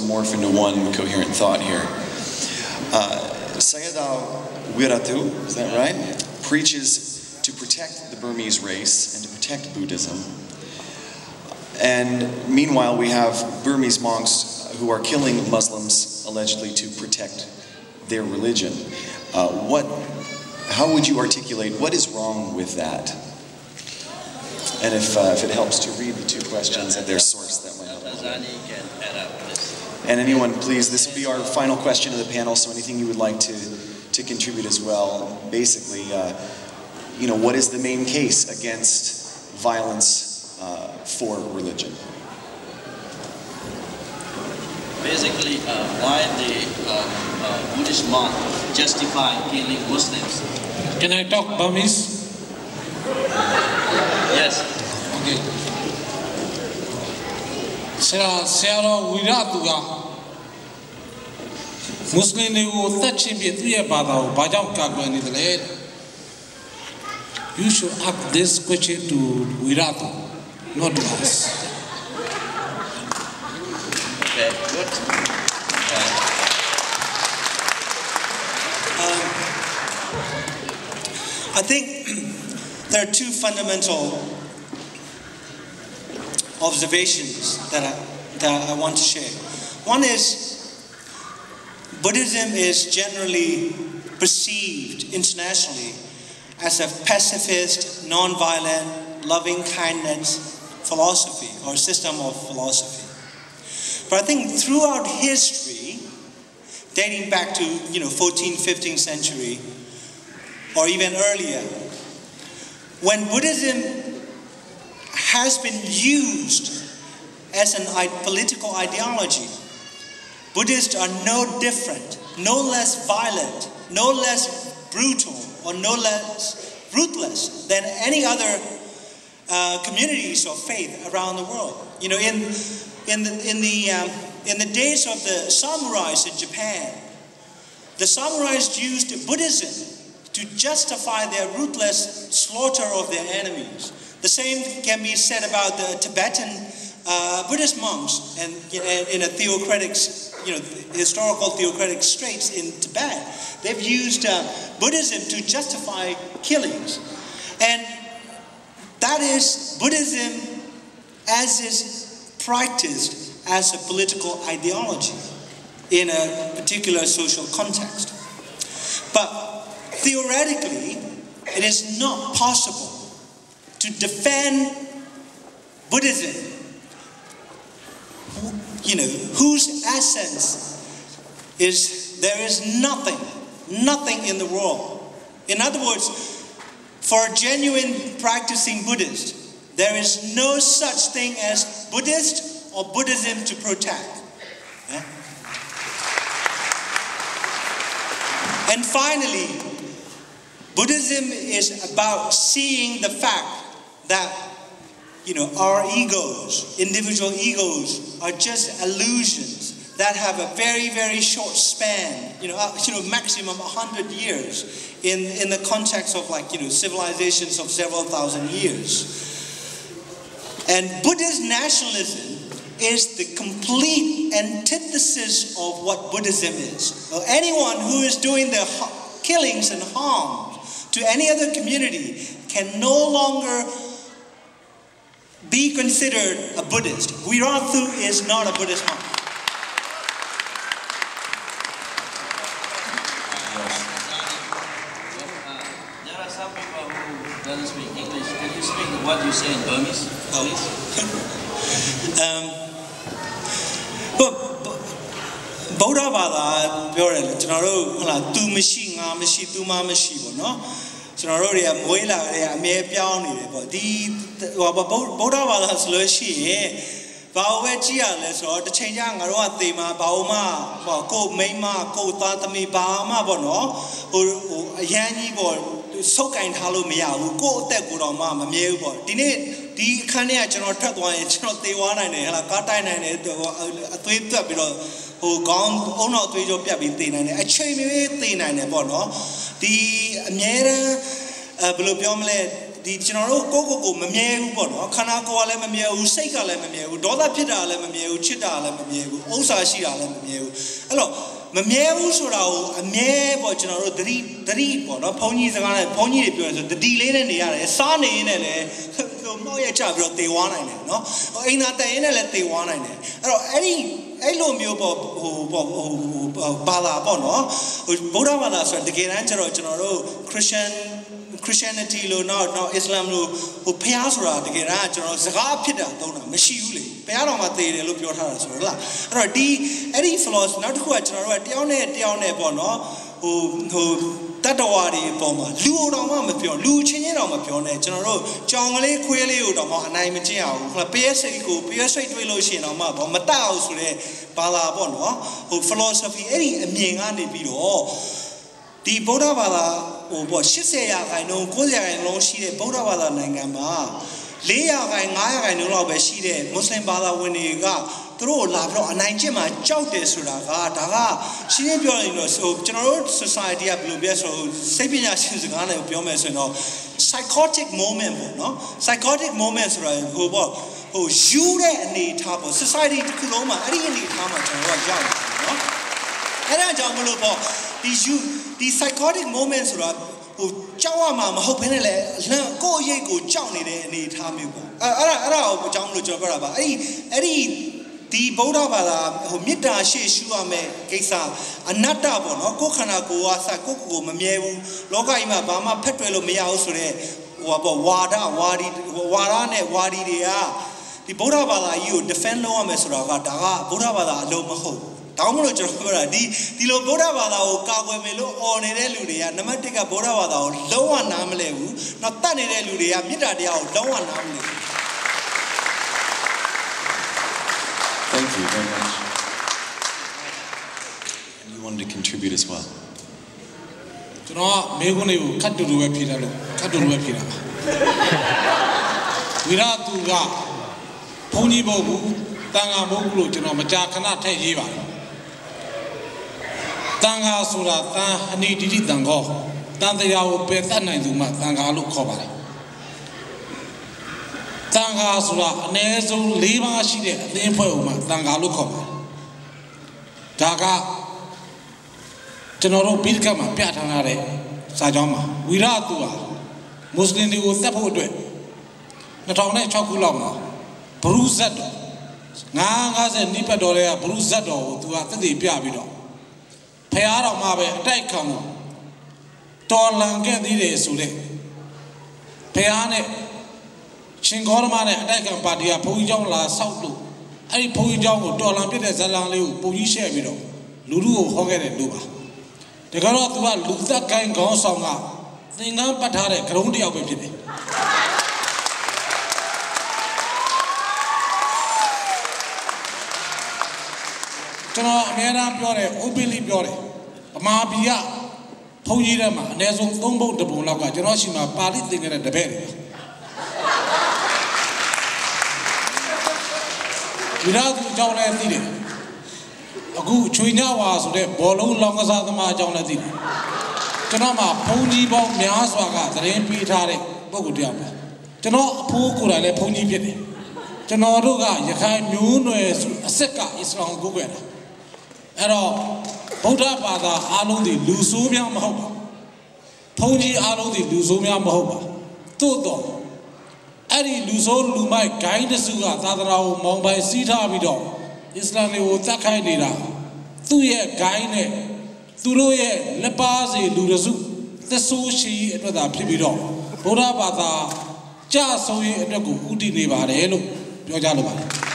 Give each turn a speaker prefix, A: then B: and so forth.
A: morph into one coherent thought here. Sayataw Wirathu, is that right? Preaches to protect the Burmese race and to protect Buddhism. And meanwhile, we have Burmese monks who are killing Muslims allegedly to protect their religion. How would you articulate what is wrong with that? And if it helps to read the two questions at their source, that might help. And anyone, please, this will be our final question of the panel, so anything you would like to contribute as well. Basically, what is the main case against violence for religion?
B: Basically, why the Buddhist monk justify killing Muslims?
C: Can I talk Burmese?
B: Yes.
C: Okay. Sayataw Wirathu Muslim who touch him with three about you should ask this question to Wirathu, not to us.
B: Okay, good.
D: I think there are two fundamental observations that I want to share. One is Buddhism is generally perceived internationally as a pacifist, non-violent, loving-kindness philosophy or system of philosophy. But I think throughout history, dating back to 14th, 15th century, or even earlier, when Buddhism has been used as a political ideology, Buddhists are no different, no less violent, no less brutal, or no less ruthless than any other communities of faith around the world. In the days of the samurais in Japan, the samurais used Buddhism to justify their ruthless slaughter of their enemies. The same can be said about the Tibetan Buddhist monks and in a theocratic, historical theocratic straits in Tibet. They've used Buddhism to justify killings. And that is Buddhism as is practiced as a political ideology in a particular social context. But theoretically, it is not possible to defend Buddhism, whose essence is there is nothing in the world. In other words, for a genuine practicing Buddhist, there is no such thing as Buddhist or Buddhism to protect. And finally, Buddhism is about seeing the fact that our egos, individual egos, are just illusions that have a very, very short span, maximum 100 years in the context of civilizations of several thousand years. And Buddhist nationalism is the complete antithesis of what Buddhism is. Well, anyone who is doing the killings and harm to any other community can no longer be considered a Buddhist. Wirathu is not a Buddhist monk.
B: There are some people who don't speak English. Can you speak what you say in Burmese, please?
D: Buddha Bada, tu mashi, nga mashi, tu ma mashi, no? So now we are Moila, may piano. Buddha Bada solution. Bawajia, let's or the change young or thema, Bauma, Ko Mayma, Ko Tatami, Bahama, Bono, or Yani Bor, so kind Halumia, who go that good on Mamma, Mewbo. Dine, the Kaniach or Tatwan, it's not the one and a Kata and a tweet below. Who gone on out to your Piabin and a chain and a bono. The Miera Blupiomle, ဒီကျွန်တော်တို့ကိုမမြဲဘူးပေါ့နော်ခန္ဓာကိုယ်ကလည်းမမြဲဘူးစိတ်ကလည်းမမြဲဘူးဒေါသဖြစ်တာလည်းမမြဲဘူးချစ်တာလည်းမမြဲဘူးဥစ္စာရှိတာလည်းမမြဲဘူးအဲ့တော့မမြဲဘူးဆိုတာကိုအမြဲပေါ့ကျွန်တော်တို့သတိပေါ့နော်ဘုန်းကြီးစကားနဲ့ဘုန်းကြီးတွေပြောရဆိုသတိလေးနဲ့နေရတယ်စားနေရင်လည်းမောက်ရချပြီးတော့တေဝါနိုင်တယ်နော်အိမ်သာတန်ရင်လည်းတေဝါနိုင်တယ်အဲ့တော့အဲ့လိုမျိုးပေါ့ဘာသာပေါ့နော်ဗုဒ္ဓဘာသာဆိုတကယ်တမ်းကျတော့ကျွန်တော်တို့ Christianity လို့နောက် Islam လို့ဖျားဆိုတာတကယ်တမ်းကျွန်တော်စကားဖြစ်တာသုံးတာမရှိဘူးလေဘုရားတော်မှာသေတယ်လို့ပြောထားတာဆိုတော့လားအဲ့တော့အဲ့ဒီ philosophy နောက်တစ်ခုကကျွန်တော်တို့ကတယောက်နဲ့ပေါ့နော်တတ္တဝါတွေပေါ်မှာလူတော်မှမပြောလူချင်းချင်းတော်မပြောနဲ့ကျွန်တော်တို့ကြောင်ကလေးခွေးလေးကိုတော့မှအနိုင်မကျင့်အောင်ဟုတ်လားပျက်စိတ်တွေးလို့ရှိရင်တော့မှမတတ်အောင်ဆိုတဲ့ဘာသာပေါ့နော်philosophy အဲ့ဒီအမြင်ကနေပြီးတော့ဒီဗုဒ္ဓဘာသာပေါ့80%လုံး90%လုံးရှိတဲ့ဗုဒ္ဓဘာသာနိုင်ငံမှာ4%, 5% လောက်ပဲရှိတဲ့မွတ်စလင်ဘာသာဝင်တွေကသူတို့လာပြီးတော့အနိုင်ကျင့်မှာကြောက်တယ်ဆိုတာကဒါကရှင်းရှင်းပြောရင်တော့ကျွန်တော်တို့ society ကဘယ်လိုပြောဆိုစိတ်ပညာရှင်စကားနဲ့ပြောမယ်ဆိုရင်တော့ psychotic moment ပေါ့နော် psychotic moment ဆိုတာယူတဲ့အနေထားပေါ့ society တစ်ခုလုံးမှာအဲ့ဒီအနေထားမှာကျွန်တော်တို့ရောက်တယ်နော်အဲ့ဒါကြောင့်မလို့ပေါ့ဒီ psychotic moment ဆိုတာကြောက်ရမှာမဟုတ်ဘဲနဲ့လေကိုယ့်အရေးကိုကြောက်နေတဲ့အနေအထားမျိုးပေါ့အဲ့ဒါကိုအကြောင်းလို့ကျွန်တော်ပြောတာပါအဲ့ဒီဒီဗုဒ္ဓဘာသာမေတ္တာရှေ့ရှုရမယ်ကိစ္စအနတ္တပေါ့နော်ကိုယ်ခန္ဓာကိုယ်ကစကိုယ်မမြဲဘူးလောကကြီးမှာဘာမှဖက်တွယ်လို့မရဘူးဆိုတော့ဝါဒနဲ့ဝါဒီတွေကဒီဗုဒ္ဓဘာသာကြီးကို defend လုပ်ရမယ်ဆိုတာကဒါကဗုဒ္ဓဘာသာအလုံးမဟုတ်ဒါမှမဟုတ်ကျွန်တော်ပြောတာဒီလိုဗုဒ္ဓဘာသာကိုကာကွယ်မယ်လို့អော်နေတဲ့လူတွေကနံပါတ်1ကဗုဒ္ဓဘာသာကိုလုံးဝနားမလဲဘူး။နောက်တတ်နေတဲ့လူတွေကမေတ္တာတရားကိုလုံးဝနားမလဲဘူး
A: Thank you very much. And you wanted to contribute as well.
C: ကျွန်တော်မေးခွန်းလေးကိုခတ်တူတူပဲဖြေတာလို့ခတ်တူတူပဲဖြေတာပါဝိရသူကဘုန်းကြီးမဟုတ်ဘူးတန်ခါမဟုတ်ဘူးလို့ကျွန်တော်မကြာခဏထည့်ရေးပါတယ်တန်ခါဆိုတာတန်အနိတိတိတန်ခေါတန်တရားကိုပယ်တတ်နိုင်သူမှတန်ခါလို့ခေါ်ပါတယ်တန်ခါဆိုတာအနည်းဆုံး၄ပါးရှိတဲ့အသင်းဖွဲ့ဥမှာတန်ခါလို့ခေါ်ပါတယ်ဒါကကျွန်တော်တို့ဘိဓကမှာပြထားတဲ့စာကြောင်းမှာဝိရသူဟာမွတ်စလင်တွေကိုသတ်ဖို့အတွက်2006ခုလောက်မှာဘရူဇတ်တော်950နိပတ်တော်တွေကဘရူဇတ်တော်ကိုသူကသက်သေပြပြီးတော့ဖျားတော်မှာပဲအတိုက်ခံကိုတော်လန်ခဲ့သေးတယ်ဆိုတဲ့ဖျားနဲ့ရှင်ဂေါရမနဲ့အတိုက်ခံပါတီကဘုန်းကြီးเจ้าလာဆောက်လို့အဲ့ဒီဘုန်းကြီးเจ้าကိုတော်လန်ပြတဲ့ဇလံလေးကိုပုံကြီးရှဲပြီးတော့လူလူကိုဟောခဲ့တဲ့လူပါတကယ်တော့သူကလူသက်ကိုင်းခေါင်းဆောင်ကသင်္ကန်းပတ်ထားတဲ့ဂရုံးတစ်ယောက်ပဲဖြစ်တယ်ကျွန်တော်အများအားပြောတယ် openly ပြောတယ်ဗမာပြည်ကဘုန်းကြီးတွေမှာအနည်းဆုံး3 ပုံ1 ပုံလောက်ကကျွန်တော်ရှိမှာပါဠိသင်ခဲ့တဲ့တပည့်တွေဒီတော့သူအကြောင်းလည်းသိတယ်အခုချွေညဝါဆိုတဲ့ဘောလုံးလောင်းကစားသမားအကြောင်းလည်းသိတယ်ကျွန်တော်မှာဘုန်းကြီးပေါင်းများစွာကသတင်းပေးထားတဲ့ပုဂ္ဂိုလ်တယောက်ပါကျွန်တော်အဖိုးကိုယ်တိုင်လည်းဘုန်းကြီးဖြစ်တယ်ကျွန်တော်တို့ကရခိုင်မျိုးနွယ်အစစ်ကအစ္စလာမ်ကိုကိုယ်ကွယ်တာအဲ့တော့ဗုဒ္ဓဘာသာအားလုံးဒီလူဆိုးများမဟုတ်ပါဘုန်းကြီးအားလုံးဒီလူဆိုးများမဟုတ်ပါသို့တော့အဲ့ဒီလူဆိုးလူမိုက်ဂိုင်းတစုကသာသနာကိုမောင်းပိုင်စီးထားပြီးတော့အစ္စလာမ်ကိုတတ်ခိုင်းနေတာသူ့ရဲ့ဂိုင်းနဲ့သူတို့ရဲ့လက်ပါစီလူတစုသဆိုးရှိအတွက်သာဖြစ်ပြီးတော့ဗုဒ္ဓဘာသာကြဆုံးရေးအတွက်ကိုဥတည်နေပါတယ်လို့ပြောကြလိုပါတယ်